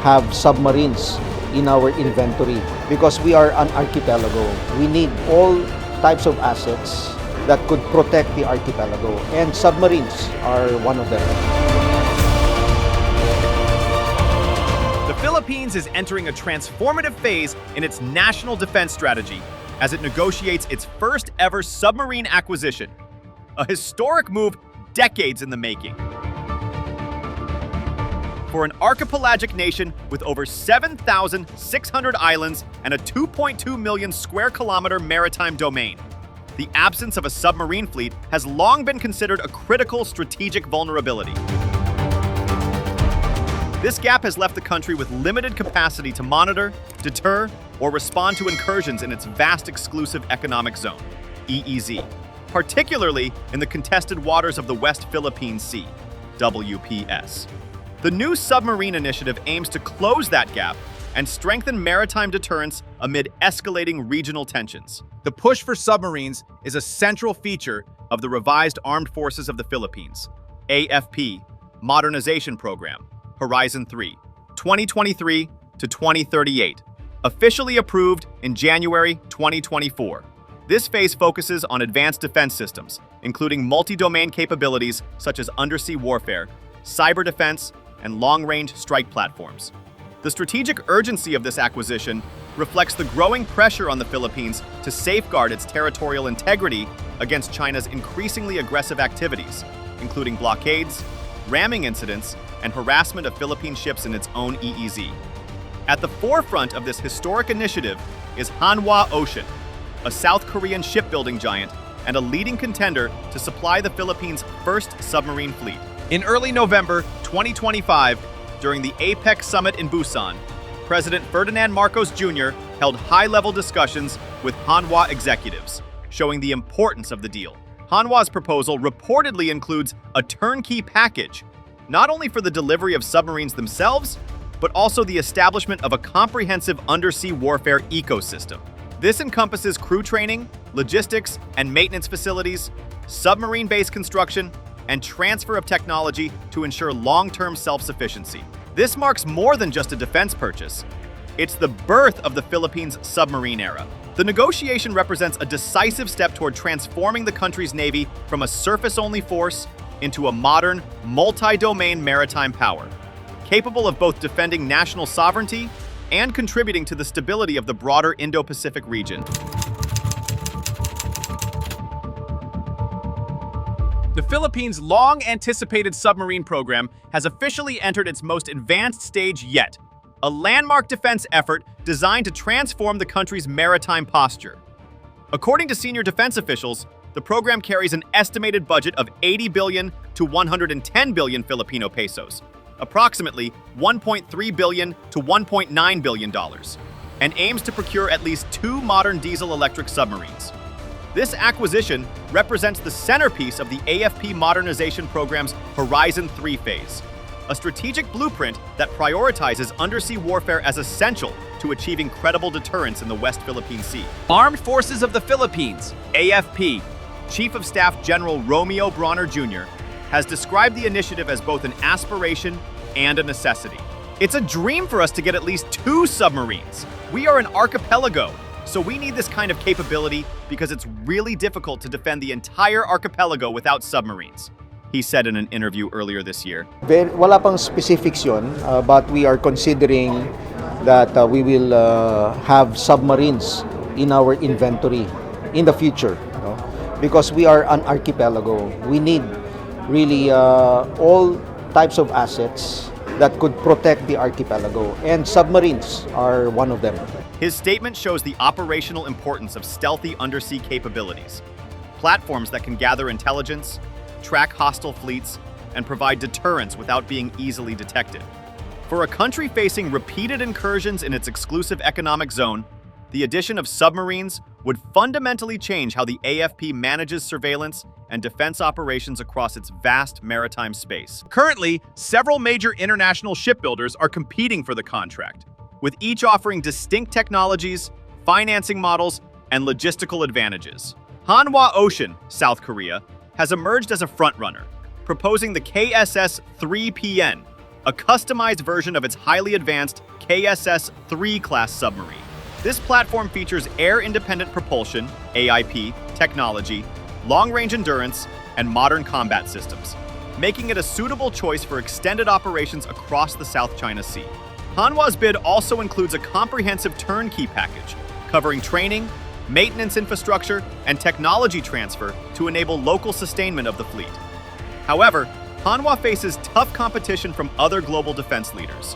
have submarines in our inventory because we are an archipelago. We need all types of assets that could protect the archipelago, and submarines are one of them. The Philippines is entering a transformative phase in its national defense strategy as it negotiates its first ever submarine acquisition, a historic move decades in the making. For an archipelagic nation with over 7,600 islands and a 2.2 million square kilometer maritime domain, the absence of a submarine fleet has long been considered a critical strategic vulnerability. This gap has left the country with limited capacity to monitor, deter, or respond to incursions in its vast exclusive economic zone, EEZ, particularly in the contested waters of the West Philippine Sea, WPS. The new submarine initiative aims to close that gap and strengthen maritime deterrence amid escalating regional tensions. The push for submarines is a central feature of the revised Armed Forces of the Philippines, AFP, Modernization Program, Horizon 3, 2023 to 2038, officially approved in January 2024. This phase focuses on advanced defense systems, including multi-domain capabilities such as undersea warfare, cyber defense, and long-range strike platforms. The strategic urgency of this acquisition reflects the growing pressure on the Philippines to safeguard its territorial integrity against China's increasingly aggressive activities, including blockades, ramming incidents, and harassment of Philippine ships in its own EEZ. At the forefront of this historic initiative is Hanwha Ocean, a South Korean shipbuilding giant and a leading contender to supply the Philippines' first submarine fleet. In early November 2025, during the APEC summit in Busan, President Ferdinand Marcos Jr. held high-level discussions with Hanwha executives, showing the importance of the deal. Hanwha's proposal reportedly includes a turnkey package, not only for the delivery of submarines themselves, but also the establishment of a comprehensive undersea warfare ecosystem. This encompasses crew training, logistics and maintenance facilities, submarine-based construction, and transfer of technology to ensure long-term self-sufficiency. This marks more than just a defense purchase. It's the birth of the Philippines' submarine era. The negotiation represents a decisive step toward transforming the country's navy from a surface-only force into a modern, multi-domain maritime power, capable of both defending national sovereignty and contributing to the stability of the broader Indo-Pacific region. The Philippines' long-anticipated submarine program has officially entered its most advanced stage yet, a landmark defense effort designed to transform the country's maritime posture. According to senior defense officials, the program carries an estimated budget of 80 billion to 110 billion Filipino pesos, approximately $1.3 billion to $1.9 billion, and aims to procure at least 2 modern diesel-electric submarines. This acquisition represents the centerpiece of the AFP Modernization Program's Horizon 3 phase, a strategic blueprint that prioritizes undersea warfare as essential to achieving credible deterrence in the West Philippine Sea. Armed Forces of the Philippines, AFP, Chief of Staff General Romeo Bronner Jr., has described the initiative as both an aspiration and a necessity. It's a dream for us to get at least 2 submarines. We are an archipelago, so we need this kind of capability because it's really difficult to defend the entire archipelago without submarines, he said in an interview earlier this year. Wala pang specifics yun, but we are considering that we will have submarines in our inventory in the future, because we are an archipelago. We need really all types of assets that could protect the archipelago, and submarines are one of them. His statement shows the operational importance of stealthy undersea capabilities, platforms that can gather intelligence, track hostile fleets, and provide deterrence without being easily detected. For a country facing repeated incursions in its exclusive economic zone, the addition of submarines would fundamentally change how the AFP manages surveillance and defense operations across its vast maritime space. Currently, several major international shipbuilders are competing for the contract, with each offering distinct technologies, financing models, and logistical advantages. Hanwha Ocean, South Korea, has emerged as a frontrunner, proposing the KSS-III PN, a customized version of its highly advanced KSS-III class submarine. This platform features air-independent propulsion, AIP, technology, long-range endurance, and modern combat systems, making it a suitable choice for extended operations across the South China Sea. Hanwha's bid also includes a comprehensive turnkey package, covering training, maintenance infrastructure, and technology transfer to enable local sustainment of the fleet. However, Hanwha faces tough competition from other global defense leaders.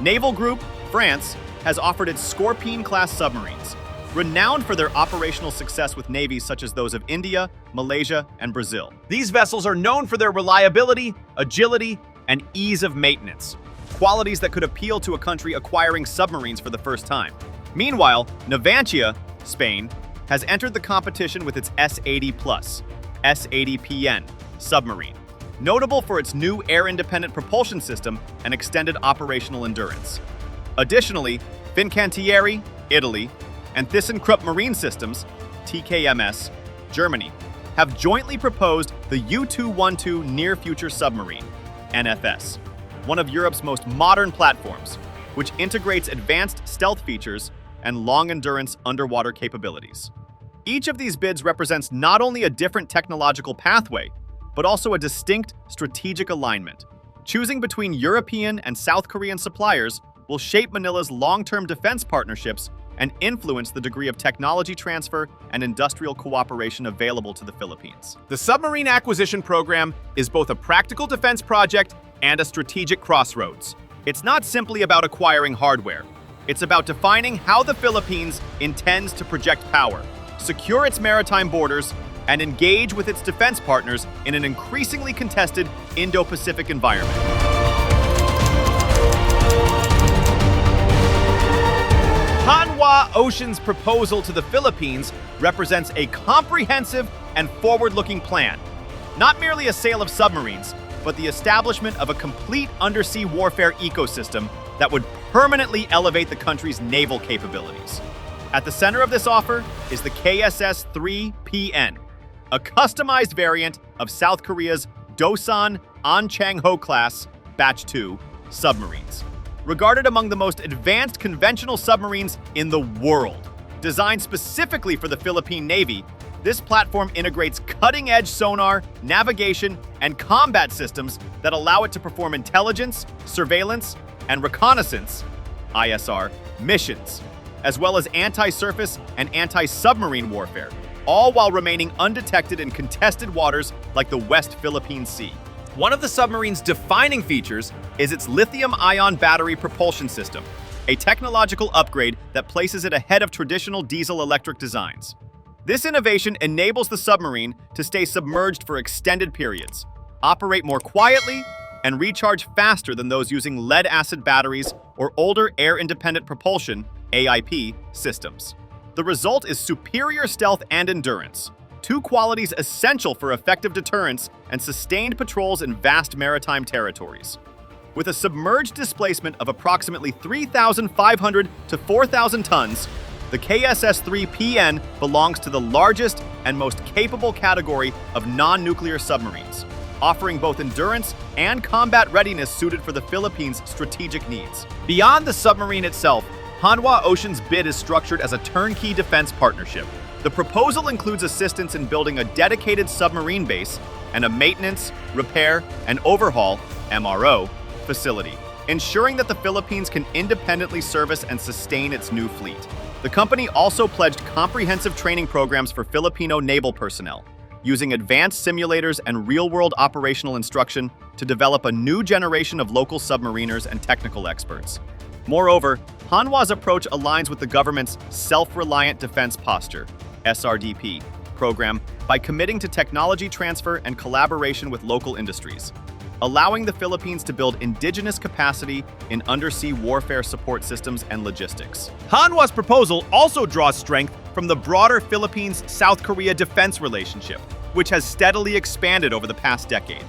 Naval Group, France, has offered its Scorpene-class submarines, renowned for their operational success with navies such as those of India, Malaysia, and Brazil. These vessels are known for their reliability, agility, and ease of maintenance, qualities that could appeal to a country acquiring submarines for the first time. Meanwhile, Navantia, Spain, has entered the competition with its S-80 Plus, S-80PN submarine, notable for its new air-independent propulsion system and extended operational endurance. Additionally, Fincantieri, Italy, and ThyssenKrupp Marine Systems, TKMS, Germany, have jointly proposed the U-212 Near Future Submarine, NFS, one of Europe's most modern platforms, which integrates advanced stealth features and long-endurance underwater capabilities. Each of these bids represents not only a different technological pathway, but also a distinct strategic alignment. Choosing between European and South Korean suppliers will shape Manila's long-term defense partnerships and influence the degree of technology transfer and industrial cooperation available to the Philippines. The submarine acquisition program is both a practical defense project and a strategic crossroads. It's not simply about acquiring hardware. It's about defining how the Philippines intends to project power, secure its maritime borders, and engage with its defense partners in an increasingly contested Indo-Pacific environment. Hanwha Ocean's proposal to the Philippines represents a comprehensive and forward-looking plan, not merely a sale of submarines, but the establishment of a complete undersea warfare ecosystem that would permanently elevate the country's naval capabilities. At the center of this offer is the KSS-III PN, a customized variant of South Korea's Dosan An-Chang-ho class Batch 2 submarines, regarded among the most advanced conventional submarines in the world. Designed specifically for the Philippine Navy, this platform integrates cutting-edge sonar, navigation, and combat systems that allow it to perform intelligence, surveillance, and reconnaissance (ISR) missions, as well as anti-surface and anti-submarine warfare, all while remaining undetected in contested waters like the West Philippine Sea. One of the submarine's defining features is its lithium-ion battery propulsion system, a technological upgrade that places it ahead of traditional diesel-electric designs. This innovation enables the submarine to stay submerged for extended periods, operate more quietly, and recharge faster than those using lead-acid batteries or older air-independent propulsion AIP systems. The result is superior stealth and endurance, two qualities essential for effective deterrence and sustained patrols in vast maritime territories. With a submerged displacement of approximately 3,500 to 4,000 tons, the KSS-III PN belongs to the largest and most capable category of non-nuclear submarines, offering both endurance and combat readiness suited for the Philippines' strategic needs. Beyond the submarine itself, Hanwha Ocean's bid is structured as a turnkey defense partnership. The proposal includes assistance in building a dedicated submarine base and a maintenance, repair, and overhaul (MRO) facility, ensuring that the Philippines can independently service and sustain its new fleet. The company also pledged comprehensive training programs for Filipino naval personnel, using advanced simulators and real-world operational instruction to develop a new generation of local submariners and technical experts. Moreover, Hanwha's approach aligns with the government's Self-Reliant Defense Posture (SRDP) program by committing to technology transfer and collaboration with local industries, allowing the Philippines to build indigenous capacity in undersea warfare support systems and logistics. Hanwha's proposal also draws strength from the broader Philippines-South Korea defense relationship, which has steadily expanded over the past decade.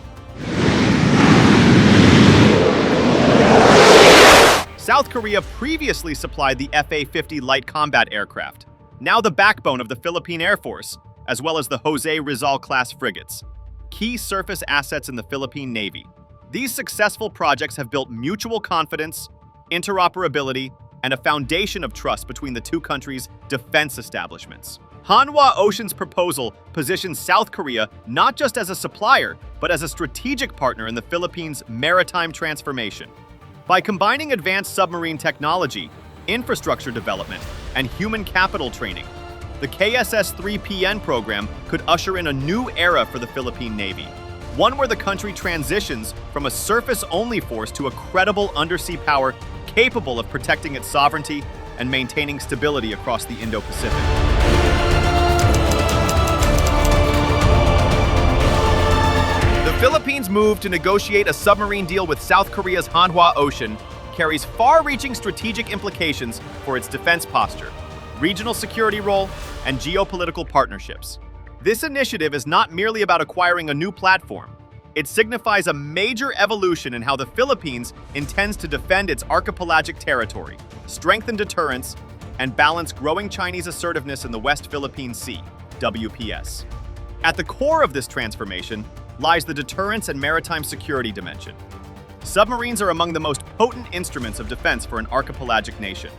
South Korea previously supplied the FA-50 light combat aircraft, now the backbone of the Philippine Air Force, as well as the Jose Rizal-class frigates, key surface assets in the Philippine Navy. These successful projects have built mutual confidence, interoperability, and a foundation of trust between the two countries' defense establishments. Hanwha Ocean's proposal positions South Korea not just as a supplier, but as a strategic partner in the Philippines' maritime transformation. By combining advanced submarine technology, infrastructure development, and human capital training, the KSS-III PN program could usher in a new era for the Philippine Navy, one where the country transitions from a surface-only force to a credible undersea power capable of protecting its sovereignty and maintaining stability across the Indo-Pacific. The Philippines' move to negotiate a submarine deal with South Korea's Hanwha Ocean carries far-reaching strategic implications for its defense posture, regional security role, and geopolitical partnerships. This initiative is not merely about acquiring a new platform. It signifies a major evolution in how the Philippines intends to defend its archipelagic territory, strengthen deterrence, and balance growing Chinese assertiveness in the West Philippine Sea, WPS. At the core of this transformation lies the deterrence and maritime security dimension. Submarines are among the most potent instruments of defense for an archipelagic nation.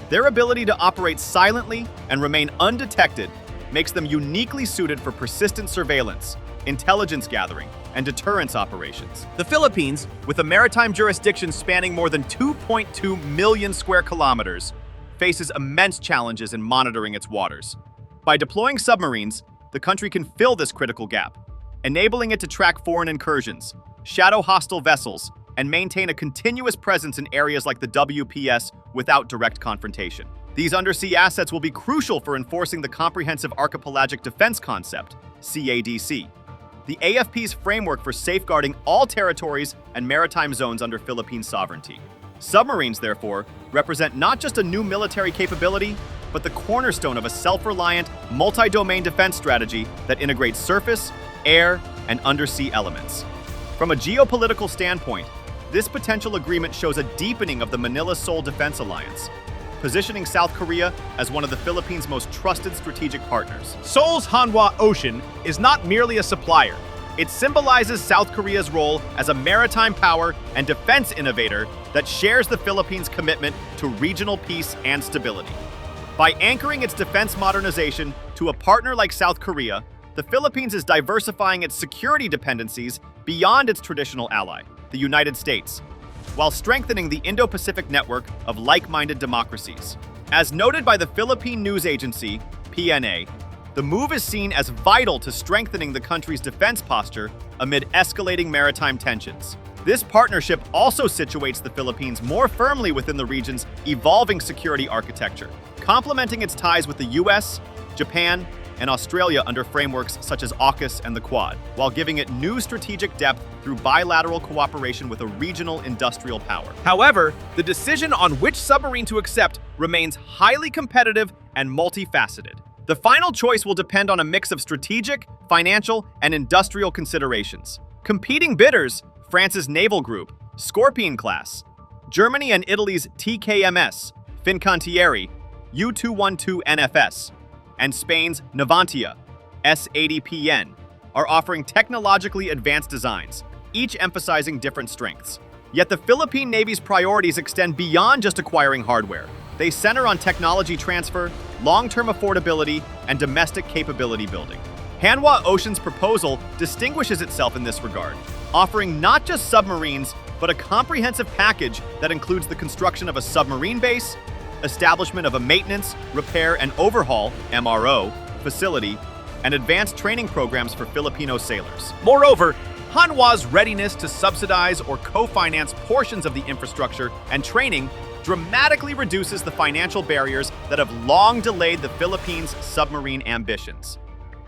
Their ability to operate silently and remain undetected makes them uniquely suited for persistent surveillance, intelligence gathering, and deterrence operations. The Philippines, with a maritime jurisdiction spanning more than 2.2 million square kilometers, faces immense challenges in monitoring its waters. By deploying submarines, the country can fill this critical gap, enabling it to track foreign incursions, shadow hostile vessels, and maintain a continuous presence in areas like the WPS without direct confrontation. These undersea assets will be crucial for enforcing the Comprehensive Archipelagic Defense Concept, CADC, the AFP's framework for safeguarding all territories and maritime zones under Philippine sovereignty. Submarines, therefore, represent not just a new military capability, but the cornerstone of a self-reliant, multi-domain defense strategy that integrates surface, air, and undersea elements. From a geopolitical standpoint, this potential agreement shows a deepening of the Manila-Seoul Defense Alliance, positioning South Korea as one of the Philippines' most trusted strategic partners. Seoul's Hanwha Ocean is not merely a supplier. It symbolizes South Korea's role as a maritime power and defense innovator that shares the Philippines' commitment to regional peace and stability. By anchoring its defense modernization to a partner like South Korea, the Philippines is diversifying its security dependencies beyond its traditional ally, the United States, while strengthening the Indo-Pacific network of like-minded democracies. As noted by the Philippine news agency, PNA, the move is seen as vital to strengthening the country's defense posture amid escalating maritime tensions. This partnership also situates the Philippines more firmly within the region's evolving security architecture, complementing its ties with the US, Japan, and Australia under frameworks such as AUKUS and the Quad, while giving it new strategic depth through bilateral cooperation with a regional industrial power. However, the decision on which submarine to accept remains highly competitive and multifaceted. The final choice will depend on a mix of strategic, financial, and industrial considerations. Competing bidders, France's naval group, Scorpion class, Germany and Italy's TKMS, Fincantieri, U-212 NFS, and Spain's Navantia, S-80PN, are offering technologically advanced designs, each emphasizing different strengths. Yet the Philippine Navy's priorities extend beyond just acquiring hardware. They center on technology transfer, long-term affordability, and domestic capability building. Hanwha Ocean's proposal distinguishes itself in this regard, offering not just submarines, but a comprehensive package that includes the construction of a submarine base, establishment of a maintenance, repair, and overhaul (MRO) facility, and advanced training programs for Filipino sailors. Moreover, Hanwha's readiness to subsidize or co-finance portions of the infrastructure and training dramatically reduces the financial barriers that have long delayed the Philippines' submarine ambitions.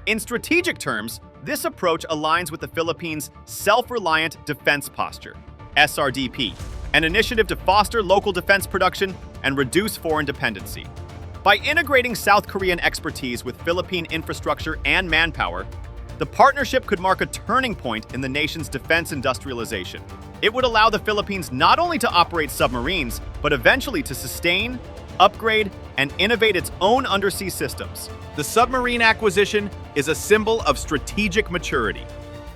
In strategic terms, this approach aligns with the Philippines' self-reliant defense posture, SRDP, an initiative to foster local defense production and reduce foreign dependency. By integrating South Korean expertise with Philippine infrastructure and manpower, the partnership could mark a turning point in the nation's defense industrialization. It would allow the Philippines not only to operate submarines, but eventually to sustain, upgrade, and innovate its own undersea systems. The submarine acquisition is a symbol of strategic maturity.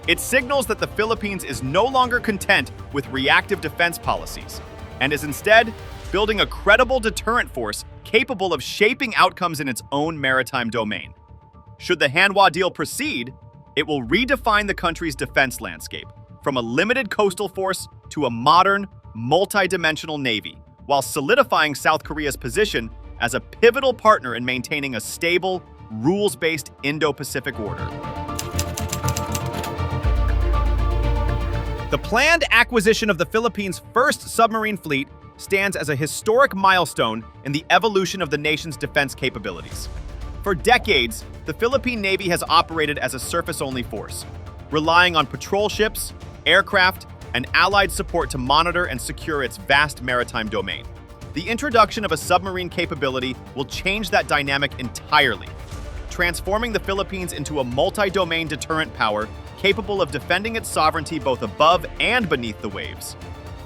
It signals that the Philippines is no longer content with reactive defense policies and is instead building a credible deterrent force capable of shaping outcomes in its own maritime domain. Should the Hanwha deal proceed, it will redefine the country's defense landscape from a limited coastal force to a modern, multi-dimensional navy, while solidifying South Korea's position as a pivotal partner in maintaining a stable, rules-based Indo-Pacific order. The planned acquisition of the Philippines' first submarine fleet stands as a historic milestone in the evolution of the nation's defense capabilities. For decades, the Philippine Navy has operated as a surface-only force, relying on patrol ships, aircraft, and allied support to monitor and secure its vast maritime domain. The introduction of a submarine capability will change that dynamic entirely, transforming the Philippines into a multi-domain deterrent power capable of defending its sovereignty both above and beneath the waves.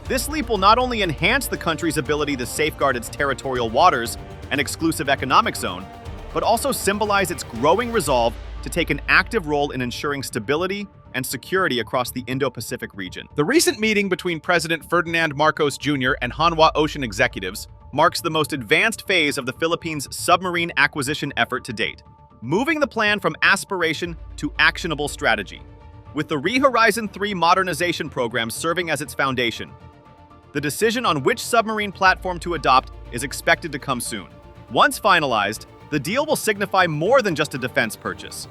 This leap will not only enhance the country's ability to safeguard its territorial waters and exclusive economic zone, but also symbolize its growing resolve to take an active role in ensuring stability and security across the Indo-Pacific region. The recent meeting between President Ferdinand Marcos Jr. and Hanwha Ocean executives marks the most advanced phase of the Philippines' submarine acquisition effort to date, moving the plan from aspiration to actionable strategy. With the Horizon 3 modernization program serving as its foundation, the decision on which submarine platform to adopt is expected to come soon. Once finalized, the deal will signify more than just a defense purchase.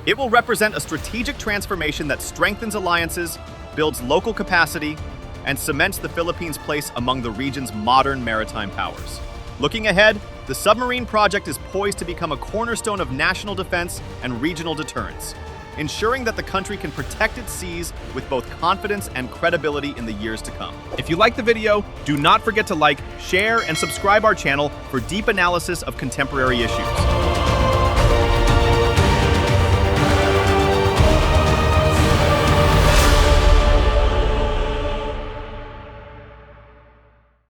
It will represent a strategic transformation that strengthens alliances, builds local capacity, and cements the Philippines' place among the region's modern maritime powers. Looking ahead, the submarine project is poised to become a cornerstone of national defense and regional deterrence, ensuring that the country can protect its seas with both confidence and credibility in the years to come. If you like the video, do not forget to like, share, and subscribe our channel for deep analysis of contemporary issues.